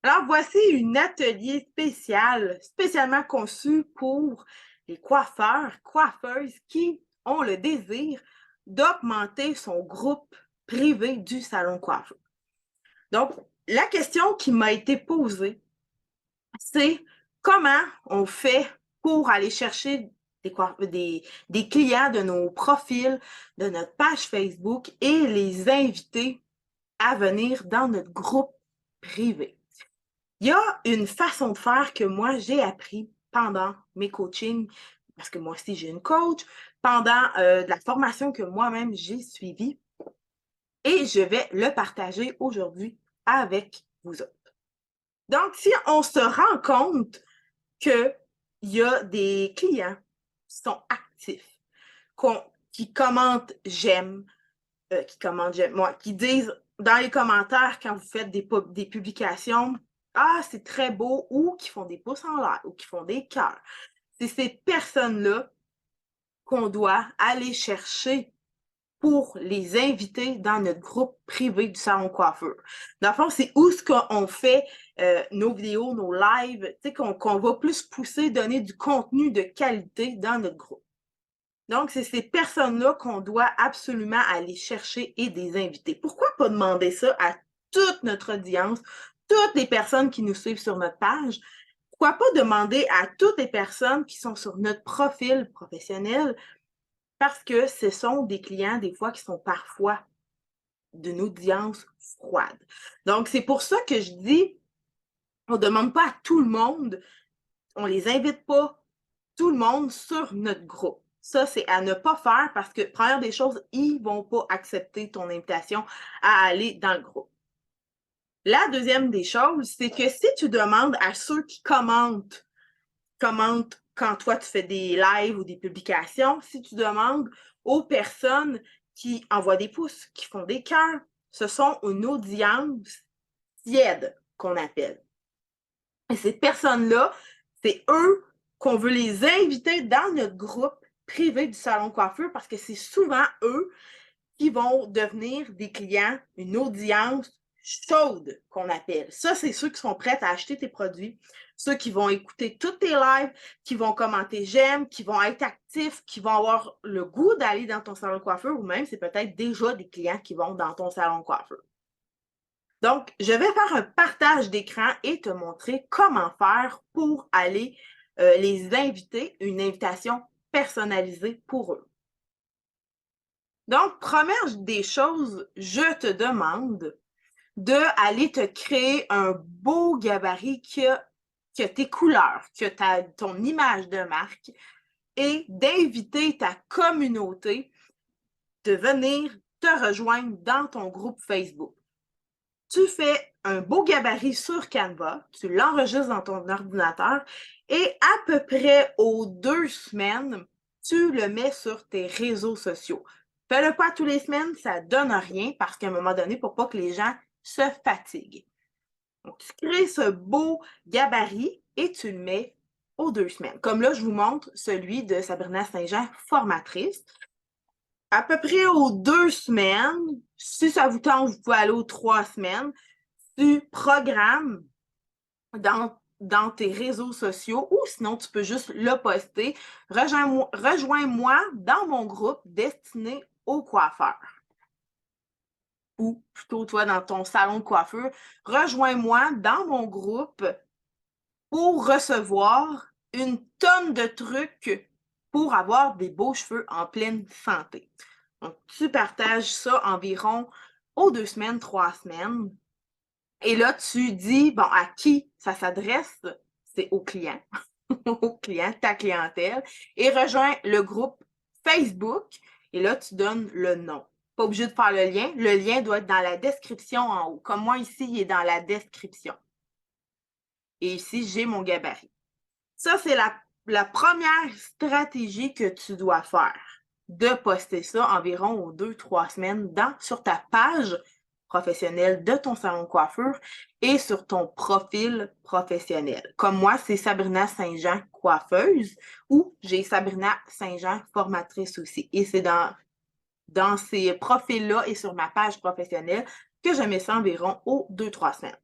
Alors, voici un atelier spécial, spécialement conçu pour les coiffeurs, coiffeuses qui ont le désir d'augmenter son groupe privé du salon coiffeur. Donc, la question qui m'a été posée, c'est comment on fait pour aller chercher des clients de nos profils, de notre page Facebook et les inviter à venir dans notre groupe privé. Il y a une façon de faire que moi, j'ai appris pendant mes coachings, parce que moi aussi, j'ai une coach, pendant de la formation que moi-même j'ai suivie, et je vais le partager aujourd'hui avec vous autres. Donc, si on se rend compte qu'il y a des clients qui sont actifs, qui commentent j'aime, moi, qui disent dans les commentaires quand vous faites des publications, ah, c'est très beau, ou qui font des pouces en l'air, ou qui font des cœurs. C'est ces personnes-là qu'on doit aller chercher pour les inviter dans notre groupe privé du salon coiffeur. Dans le fond, c'est où ce qu'on fait nos vidéos, nos lives, tu sais, qu'on va plus pousser, donner du contenu de qualité dans notre groupe. Donc, c'est ces personnes-là qu'on doit absolument aller chercher et des inviter. Pourquoi pas demander ça à toute notre audience, toutes les personnes qui nous suivent sur notre page? Pourquoi pas demander à toutes les personnes qui sont sur notre profil professionnel? Parce que ce sont des clients, des fois, qui sont parfois d'une audience froide. Donc, c'est pour ça que je dis, on ne demande pas à tout le monde, on ne les invite pas tout le monde sur notre groupe. Ça, c'est à ne pas faire parce que, première des choses, ils ne vont pas accepter ton invitation à aller dans le groupe. La deuxième des choses, c'est que si tu demandes à ceux qui commentent quand toi tu fais des lives ou des publications, si tu demandes aux personnes qui envoient des pouces, qui font des cœurs, ce sont une audience tiède qu'on appelle. Et ces personnes-là, c'est eux qu'on veut les inviter dans notre groupe privé du salon coiffeur parce que c'est souvent eux qui vont devenir des clients, une audience chaude qu'on appelle. Ça, c'est ceux qui sont prêts à acheter tes produits, ceux qui vont écouter tous tes lives, qui vont commenter j'aime, qui vont être actifs, qui vont avoir le goût d'aller dans ton salon coiffeur ou même c'est peut-être déjà des clients qui vont dans ton salon coiffeur. Donc, je vais faire un partage d'écran et te montrer comment faire pour aller les inviter, une invitation personnalisée pour eux. Donc, première des choses, je te demande d'aller te créer un beau gabarit qui a tes couleurs, qui a ton image de marque et d'inviter ta communauté de venir te rejoindre dans ton groupe Facebook. Tu fais un beau gabarit sur Canva, tu l'enregistres dans ton ordinateur et à peu près aux 2 semaines, tu le mets sur tes réseaux sociaux. Fais-le pas tous les semaines, ça donne rien parce qu'à un moment donné, pour pas que les gens se fatiguent. Donc, tu crées ce beau gabarit et tu le mets aux 2 semaines. Comme là, je vous montre celui de Sabrina Saint-Jean, formatrice. À peu près aux 2 semaines, si ça vous tente, vous pouvez aller aux 3 semaines, tu programmes dans tes réseaux sociaux ou sinon tu peux juste le poster. Rejoins-moi dans mon groupe destiné aux coiffeurs. Ou plutôt toi dans ton salon de coiffure. Rejoins-moi dans mon groupe pour recevoir une tonne de trucs pour avoir des beaux cheveux en pleine santé. Donc, tu partages ça environ aux 2 semaines, 3 semaines. Et là, tu dis, bon, à qui ça s'adresse? C'est aux clients, aux clients, ta clientèle. Et rejoins le groupe Facebook. Et là, tu donnes le nom. Pas obligé de faire le lien. Le lien doit être dans la description en haut. Comme moi ici, il est dans la description. Et ici, j'ai mon gabarit. Ça, c'est la première stratégie que tu dois faire. De poster ça environ aux 2, 3 semaines sur ta page professionnelle de ton salon de coiffure et sur ton profil professionnel. Comme moi, c'est Sabrina Saint-Jean coiffeuse ou j'ai Sabrina Saint-Jean formatrice aussi. Et c'est dans ces profils-là et sur ma page professionnelle que je mets ça environ aux 2, 3 semaines.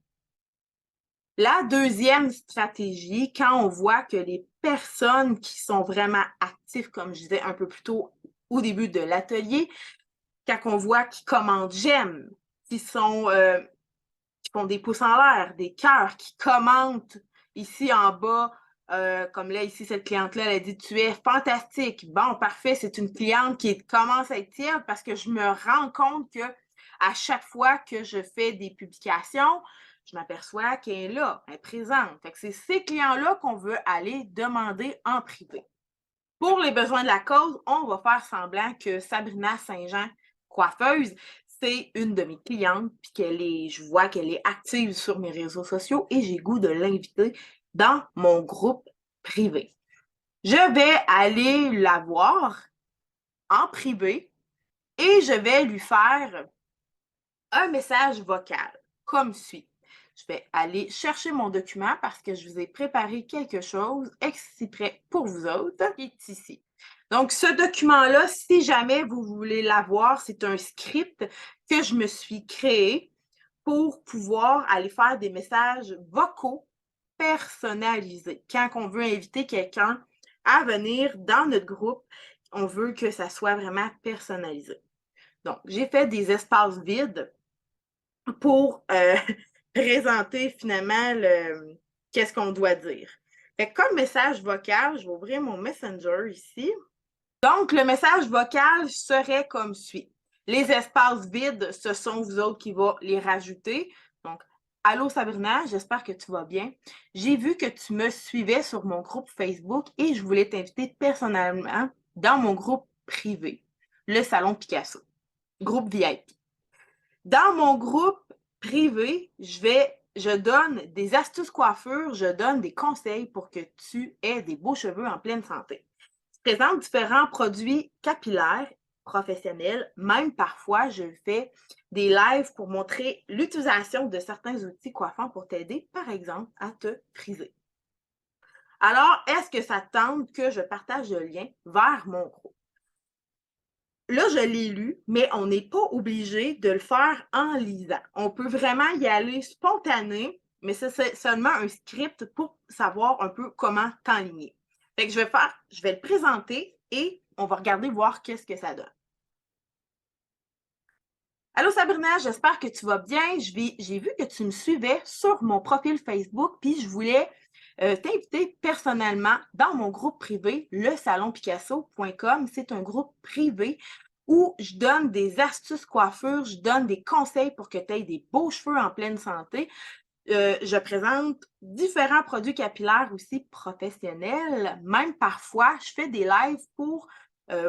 La deuxième stratégie, quand on voit que les personnes qui sont vraiment actives, comme je disais un peu plus tôt au début de l'atelier, quand on voit qu'ils commentent j'aime, qui font des pouces en l'air, des cœurs, qui commentent ici en bas, comme là, ici, cette cliente-là, elle a dit « Tu es fantastique ». Bon, parfait, c'est une cliente qui commence à être tiède parce que je me rends compte que à chaque fois que je fais des publications, je m'aperçois qu'elle est là, elle est présente. Fait que c'est ces clients-là qu'on veut aller demander en privé. Pour les besoins de la cause, on va faire semblant que Sabrina Saint-Jean, coiffeuse, c'est une de mes clientes, puis je vois qu'elle est active sur mes réseaux sociaux et j'ai goût de l'inviter dans mon groupe privé. Je vais aller la voir en privé et je vais lui faire un message vocal comme suit. Je vais aller chercher mon document parce que je vous ai préparé quelque chose exprès pour vous autres qui est ici. Donc, ce document-là, si jamais vous voulez l'avoir, c'est un script que je me suis créé pour pouvoir aller faire des messages vocaux personnalisés. Quand on veut inviter quelqu'un à venir dans notre groupe, on veut que ça soit vraiment personnalisé. Donc, j'ai fait des espaces vides pour présenter finalement qu'est-ce qu'on doit dire. Fait que comme message vocal, je vais ouvrir mon Messenger ici. Donc, le message vocal serait comme suit. Les espaces vides, ce sont vous autres qui va les rajouter. Donc, allô Sabrina, j'espère que tu vas bien. J'ai vu que tu me suivais sur mon groupe Facebook et je voulais t'inviter personnellement dans mon groupe privé, le Salon Picasso, groupe VIP. Dans mon groupe privé, je donne des astuces coiffure, je donne des conseils pour que tu aies des beaux cheveux en pleine santé. Je présente différents produits capillaires professionnels. Même parfois, je fais des lives pour montrer l'utilisation de certains outils coiffants pour t'aider, par exemple, à te friser. Alors, est-ce que ça tente que je partage le lien vers mon groupe? Là, je l'ai lu, mais on n'est pas obligé de le faire en lisant. On peut vraiment y aller spontané, mais c'est seulement un script pour savoir un peu comment t'enligner. Fait que je vais le présenter et on va regarder voir qu'est-ce que ça donne. Allô Sabrina, j'espère que tu vas bien. J'ai vu que tu me suivais sur mon profil Facebook, puis je voulais t'inviter personnellement dans mon groupe privé, lesalonpicasso.com. C'est un groupe privé où je donne des astuces coiffure, je donne des conseils pour que tu aies des beaux cheveux en pleine santé. Je présente différents produits capillaires aussi professionnels. Même parfois, je fais des lives pour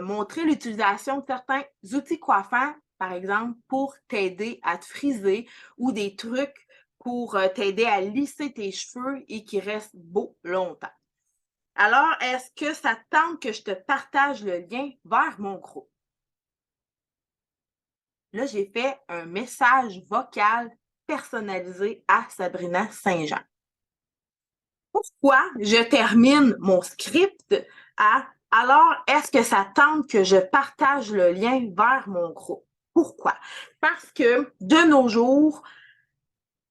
montrer l'utilisation de certains outils coiffants, par exemple, pour t'aider à te friser ou des trucs pour t'aider à lisser tes cheveux et qu'ils restent beaux longtemps. Alors, est-ce que ça te tente que je te partage le lien vers mon groupe? Là, j'ai fait un message vocal personnalisé à Sabrina Saint-Jean. Pourquoi je termine mon script à alors, est-ce que ça tente que je partage le lien vers mon groupe? Pourquoi? Parce que de nos jours,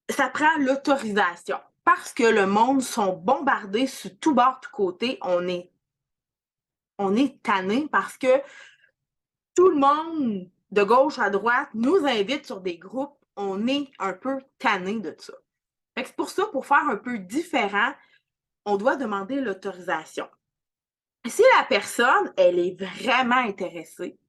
ça prend l'autorisation. Parce que le monde sont bombardés sur tout bord, tout côté. On est tanné parce que tout le monde, de gauche à droite, nous invite sur des groupes. On est un peu tanné de ça. C'est pour ça, pour faire un peu différent, on doit demander l'autorisation. Si la personne, elle est vraiment intéressée,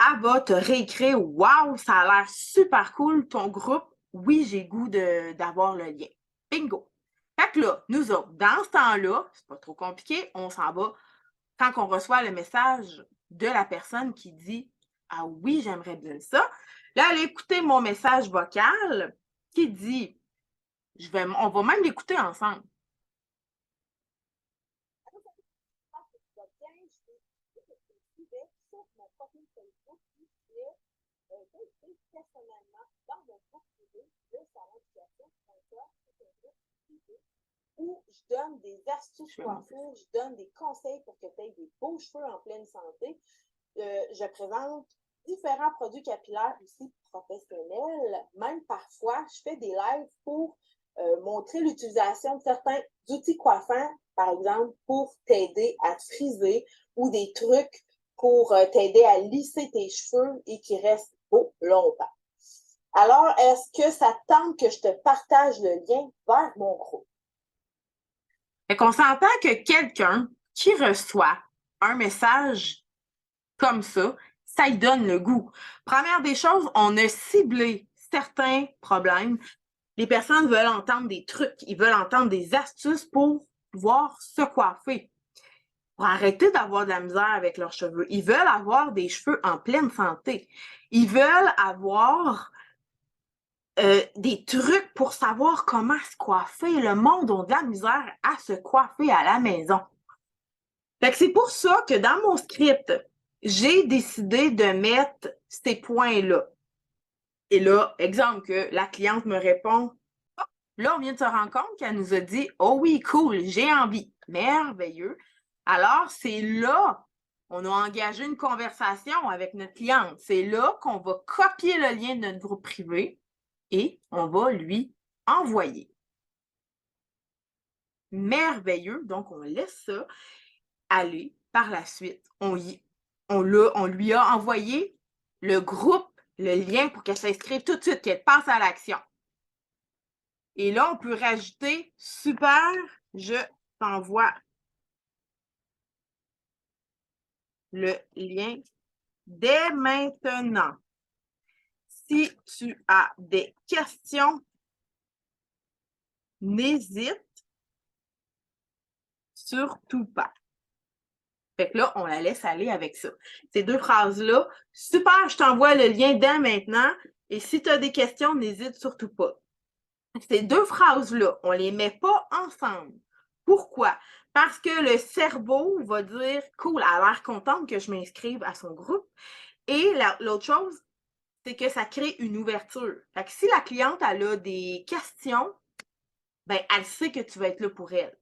elle va te réécrire « Wow, ça a l'air super cool, ton groupe. Oui, j'ai goût d'avoir le lien. » Bingo! Fait que là, nous autres, dans ce temps-là, c'est pas trop compliqué, on s'en va quand on reçoit le message de la personne qui dit « Ah oui, j'aimerais bien ça. » Là, elle a écouté mon message vocal qui dit on va même l'écouter ensemble. Personnellement dans mon groupe privé, le salon où je donne des astuces coiffure, je donne des conseils pour que tu aies des beaux cheveux en pleine santé. Je présente différents produits capillaires aussi professionnels. Même parfois, je fais des lives pour montrer l'utilisation de certains outils coiffants, par exemple, pour t'aider à te friser ou des trucs pour t'aider à lisser tes cheveux et qu'ils restent beaux longtemps. Alors, est-ce que ça tente que je te partage le lien vers mon groupe? Fait qu'on s'entend que quelqu'un qui reçoit un message comme ça lui donne le goût. Première des choses, on a ciblé certains problèmes. Les personnes veulent entendre des trucs, ils veulent entendre des astuces pour pouvoir se coiffer, pour arrêter d'avoir de la misère avec leurs cheveux. Ils veulent avoir des cheveux en pleine santé. Ils veulent avoir des trucs pour savoir comment se coiffer. Le monde a de la misère à se coiffer à la maison. Fait que c'est pour ça que dans mon script, j'ai décidé de mettre ces points-là. Et là, exemple que la cliente me répond, oh, là, on vient de se rendre compte qu'elle nous a dit, oh oui, cool, j'ai envie. Merveilleux. Alors, c'est là, on a engagé une conversation avec notre cliente. C'est là qu'on va copier le lien de notre groupe privé et on va lui envoyer. Merveilleux. Donc, on laisse ça aller par la suite. On lui a envoyé le groupe, le lien pour qu'elle s'inscrive tout de suite, qu'elle passe à l'action. Et là, on peut rajouter « Super, je t'envoie le lien dès maintenant. Si tu as des questions, n'hésite surtout pas. » Fait que là, on la laisse aller avec ça. Ces deux phrases-là, super, je t'envoie le lien dès maintenant. Et si tu as des questions, n'hésite surtout pas. Ces deux phrases-là, on ne les met pas ensemble. Pourquoi? Parce que le cerveau va dire, cool, elle a l'air contente que je m'inscrive à son groupe. Et l'autre chose, c'est que ça crée une ouverture. Fait que si la cliente elle a des questions, ben, elle sait que tu vas être là pour elle.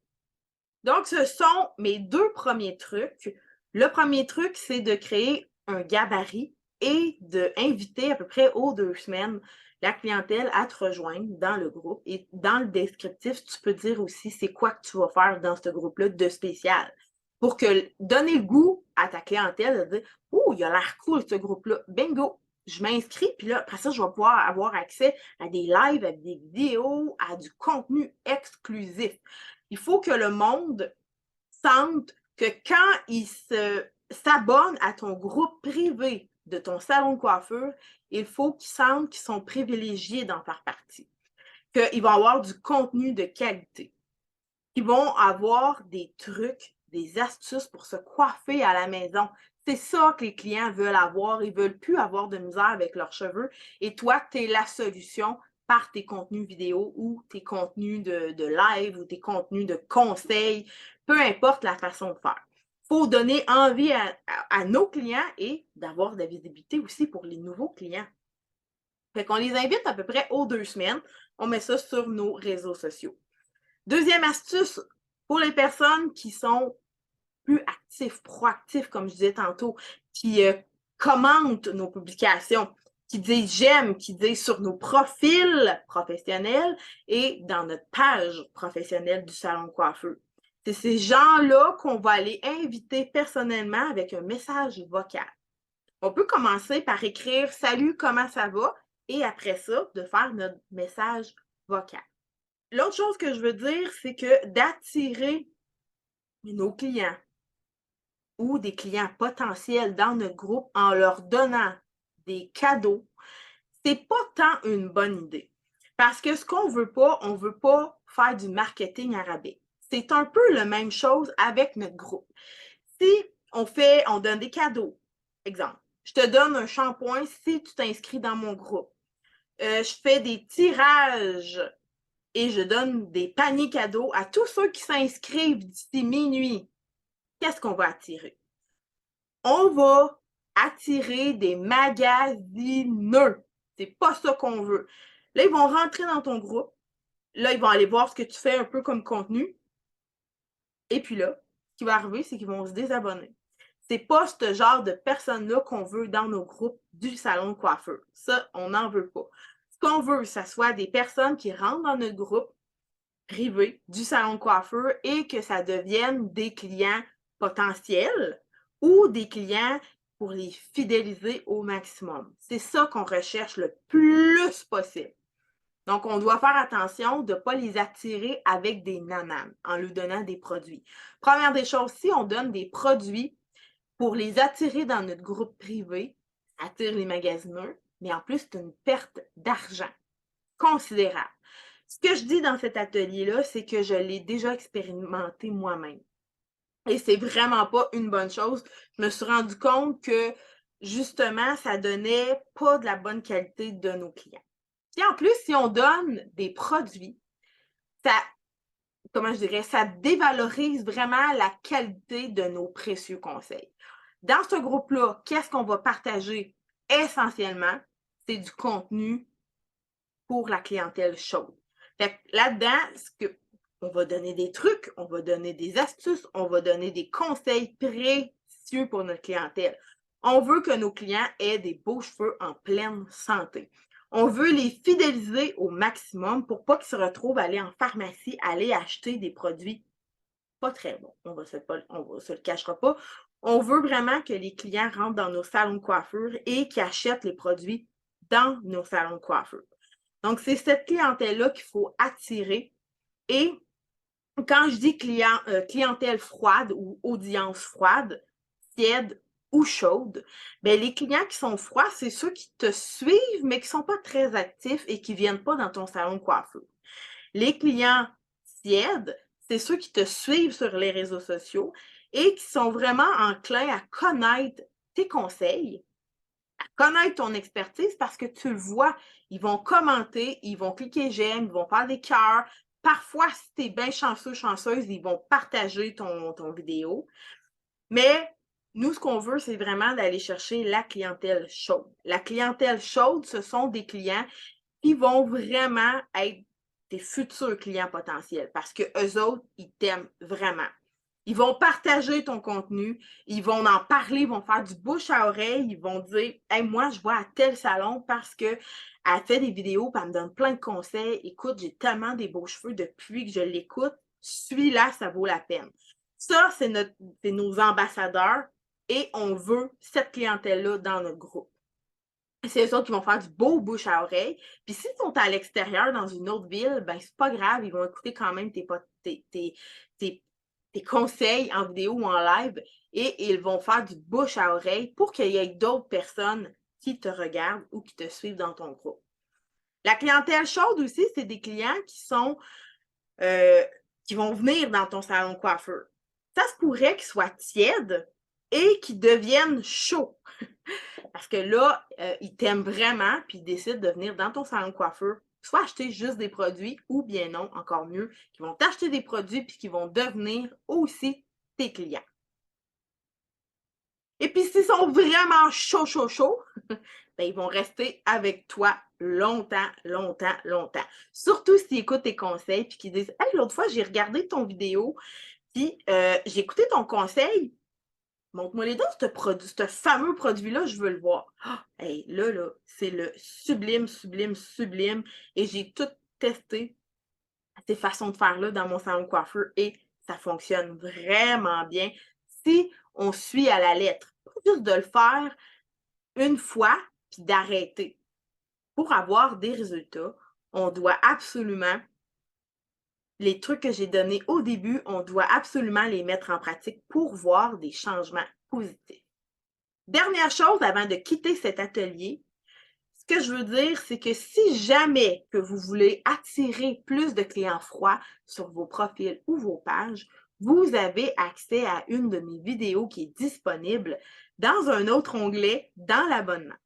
Donc, ce sont mes deux premiers trucs. Le premier truc, c'est de créer un gabarit et d'inviter à peu près aux 2 semaines la clientèle à te rejoindre dans le groupe. Et dans le descriptif, tu peux dire aussi c'est quoi que tu vas faire dans ce groupe-là de spécial. Pour que donner le goût à ta clientèle de dire « Oh, il a l'air cool ce groupe-là. Bingo! Je m'inscris, puis là, après ça, je vais pouvoir avoir accès à des lives, à des vidéos, à du contenu exclusif. » Il faut que le monde sente que quand il s'abonne à ton groupe privé de ton salon de coiffure, il faut qu'ils sentent qu'ils sont privilégiés d'en faire partie, qu'ils vont avoir du contenu de qualité, qu'ils vont avoir des trucs, des astuces pour se coiffer à la maison. C'est ça que les clients veulent avoir. Ils ne veulent plus avoir de misère avec leurs cheveux. Et toi, tu es la solution par tes contenus vidéo ou tes contenus de live ou tes contenus de conseils, peu importe la façon de faire. Il faut donner envie à nos clients et d'avoir de la visibilité aussi pour les nouveaux clients. Fait qu'on les invite à peu près aux 2 semaines. On met ça sur nos réseaux sociaux. Deuxième astuce, pour les personnes qui sont plus actifs, proactifs, comme je disais tantôt, qui commentent nos publications, qui disent j'aime, qui disent sur nos profils professionnels et dans notre page professionnelle du salon de coiffeur. C'est ces gens-là qu'on va aller inviter personnellement avec un message vocal. On peut commencer par écrire « Salut, comment ça va? » et après ça, de faire notre message vocal. L'autre chose que je veux dire, c'est que d'attirer nos clients ou des clients potentiels dans notre groupe en leur donnant des cadeaux, c'est pas tant une bonne idée. Parce que ce qu'on veut pas, on veut pas faire du marketing à rabais. C'est un peu la même chose avec notre groupe. Si on donne des cadeaux, exemple, je te donne un shampoing si tu t'inscris dans mon groupe. Je fais des tirages et je donne des paniers cadeaux à tous ceux qui s'inscrivent d'ici minuit. Qu'est-ce qu'on va attirer? On va attirer des magasineux. C'est pas ça qu'on veut. Là, ils vont rentrer dans ton groupe. Là, ils vont aller voir ce que tu fais un peu comme contenu. Et puis là, ce qui va arriver, c'est qu'ils vont se désabonner. C'est pas ce genre de personnes-là qu'on veut dans nos groupes du salon de coiffeur. Ça, on n'en veut pas. Ce qu'on veut, que ce soit des personnes qui rentrent dans notre groupe, privés du salon de coiffeur et que ça devienne des clients potentiels ou des clients pour les fidéliser au maximum. C'est ça qu'on recherche le plus possible. Donc, on doit faire attention de ne pas les attirer avec des nananes en leur donnant des produits. Première des choses, si on donne des produits pour les attirer dans notre groupe privé, ça attire les magasineux, mais en plus, c'est une perte d'argent considérable. Ce que je dis dans cet atelier-là, c'est que je l'ai déjà expérimenté moi-même. Et c'est vraiment pas une bonne chose. Je me suis rendu compte que, justement, ça donnait pas de la bonne qualité de nos clients. Puis en plus, si on donne des produits, ça, comment je dirais, ça dévalorise vraiment la qualité de nos précieux conseils. Dans ce groupe-là, qu'est-ce qu'on va partager essentiellement? C'est du contenu pour la clientèle chaude. Fait que là-dedans, on va donner des trucs, on va donner des astuces, on va donner des conseils précieux pour notre clientèle. On veut que nos clients aient des beaux cheveux en pleine santé. On veut les fidéliser au maximum pour pas qu'ils se retrouvent à aller en pharmacie, aller acheter des produits pas très bons. On ne se le cachera pas. On veut vraiment que les clients rentrent dans nos salons de coiffure et qu'ils achètent les produits dans nos salons de coiffure. Donc, c'est cette clientèle-là qu'il faut attirer. Et quand je dis clientèle froide ou audience froide, tiède ou chaude, bien, les clients qui sont froids, c'est ceux qui te suivent, mais qui ne sont pas très actifs et qui ne viennent pas dans ton salon de coiffure. Les clients tièdes, c'est ceux qui te suivent sur les réseaux sociaux et qui sont vraiment enclins à connaître tes conseils, à connaître ton expertise parce que tu le vois, ils vont commenter, ils vont cliquer j'aime, ils vont faire des cœurs. Parfois, si tu es bien chanceux, chanceuse, ils vont partager ton vidéo. Mais nous, ce qu'on veut, c'est vraiment d'aller chercher la clientèle chaude. La clientèle chaude, ce sont des clients qui vont vraiment être tes futurs clients potentiels parce qu'eux autres, ils t'aiment vraiment. Ils vont partager ton contenu, ils vont en parler, ils vont faire du bouche à oreille, ils vont dire hey, moi, je vois à tel salon parce qu'elle fait des vidéos et elle me donne plein de conseils. Écoute, j'ai tellement des beaux cheveux depuis que je l'écoute. Celui-là, ça vaut la peine. Ça, c'est nos ambassadeurs et on veut cette clientèle-là dans notre groupe. C'est eux autres qui vont faire du beau bouche à oreille. Puis s'ils sont à l'extérieur, dans une autre ville, ben c'est pas grave, ils vont écouter quand même tes conseils en vidéo ou en live et ils vont faire du bouche à oreille pour qu'il y ait d'autres personnes qui te regardent ou qui te suivent dans ton groupe. La clientèle chaude aussi, c'est des clients qui vont venir dans ton salon de coiffeur. Ça se pourrait qu'ils soient tièdes et qu'ils deviennent chauds. Parce que là, ils t'aiment vraiment, puis ils décident de venir dans ton salon de coiffeur, soit acheter juste des produits, ou bien non, encore mieux, qu'ils vont t'acheter des produits, puis qu'ils vont devenir aussi tes clients. Et puis, s'ils sont vraiment chauds, ben, ils vont rester avec toi longtemps, longtemps, longtemps. Surtout s'ils écoutent tes conseils, puis qu'ils disent « Hey, l'autre fois, j'ai regardé ton vidéo, puis j'ai écouté ton conseil, montre-moi les deux, ce fameux produit-là, je veux le voir. Ah, hey, là, c'est le sublime, sublime, sublime. Et j'ai tout testé, ces façons de faire-là, dans mon salon de coiffeur et ça fonctionne vraiment bien si on suit à la lettre. Pas juste de le faire une fois puis d'arrêter. Pour avoir des résultats, on doit absolument, les trucs que j'ai donnés au début, on doit absolument les mettre en pratique pour voir des changements positifs. Dernière chose avant de quitter cet atelier, ce que je veux dire, c'est que si jamais que vous voulez attirer plus de clients froids sur vos profils ou vos pages, vous avez accès à une de mes vidéos qui est disponible dans un autre onglet dans l'abonnement.